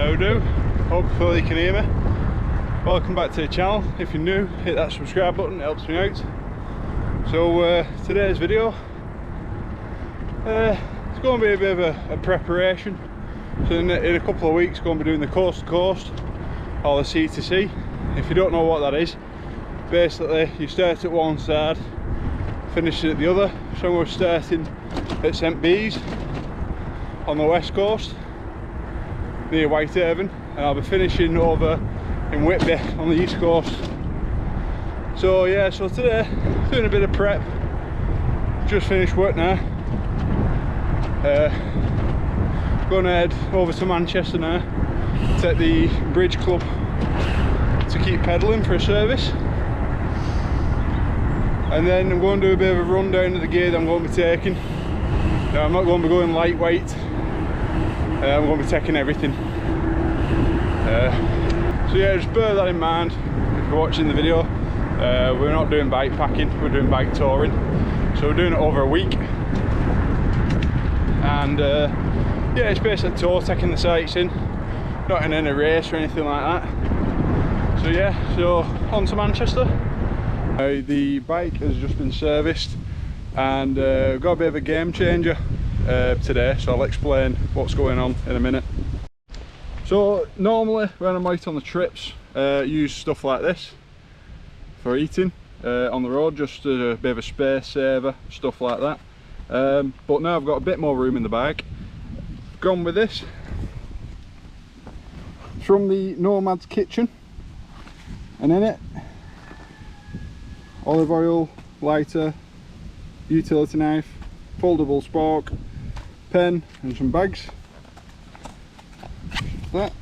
How do? Hopefully you can hear me. Welcome back to the channel. If you're new, hit that subscribe button, it helps me out. So today's video, it's going to be a bit of a preparation. So in a couple of weeks, going to be doing the coast to coast or the sea to sea. If you don't know what that is, basically you start at one side, finish at the other. So we're starting at St Bees on the west coast near Whitehaven, and I'll be finishing over in Whitby on the east coast. So yeah, so today doing a bit of prep. Just finished work now. Going to head over to Manchester now, take the bridge club to keep pedalling for a service, and then I'm going to do a bit of a rundown of the gear that I'm going to be taking. Now, I'm not going to be going lightweight, I'm going to be taking everything. So yeah, just bear that in mind if you're watching the video. We're not doing bike packing, we're doing bike touring. So we're doing it over a week. And yeah, it's basically tour, taking the sights in, not in any race or anything like that. So yeah, so on to Manchester. The bike has just been serviced, and we've got a bit of a game changer today, so I'll explain what's going on in a minute. So normally when I'm out on the trips, use stuff like this for eating on the road, just a bit of a space saver, stuff like that. But now I've got a bit more room in the bag. Gone with this. It's from the Nomads Kitchen, and in it, olive oil, lighter, utility knife, foldable spork, pen and some bags. That,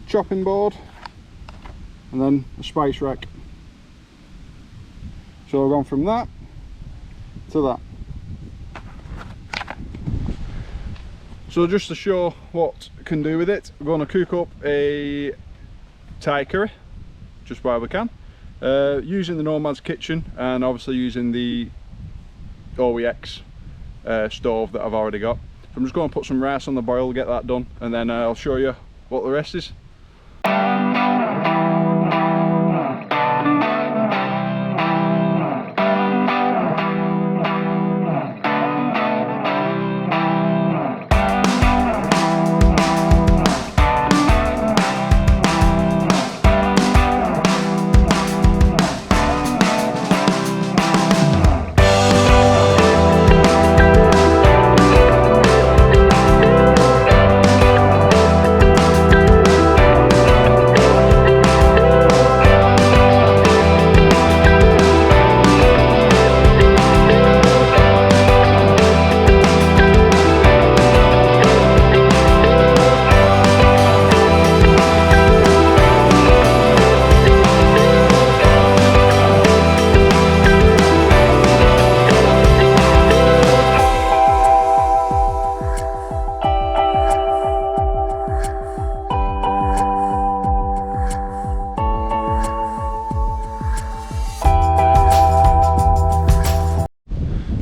chopping board, and then a spice rack. So I've gone from that to that. So just to show what I can do with it, we're going to cook up a Thai curry just while we can, using the Nomads Kitchen, and obviously using the OEX stove that I've already got. So I'm just going to put some rice on the boil, get that done, and then I'll show you what the rest is.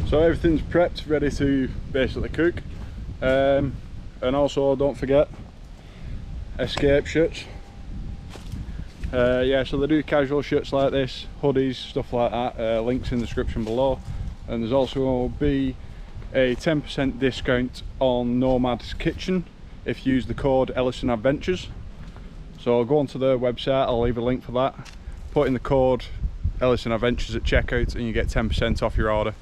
So everything's prepped, ready to basically cook, and also don't forget escape shirts. Yeah, so they do casual shirts like this, hoodies, stuff like that. Links in the description below, and there's also going to be a 10% discount on Nomads Kitchen if you use the code Ellison Adventures. So go onto their website, I'll leave a link for that. Put in the code Ellison Adventures at checkout and you get 10% off your order.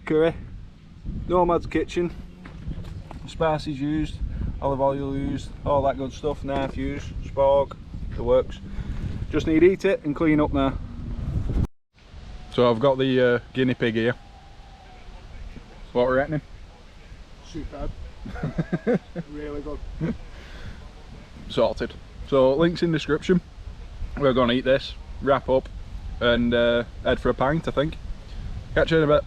curry. Nomads Kitchen. Spices used, olive oil used, all that good stuff. Knife used, spork, the works. Just need to eat it and clean up now. So I've got the guinea pig here. What we're reckoning? Superb. Really good. Sorted. So links in description. We're going to eat this, wrap up and head for a pint, I think. Catch you in a bit.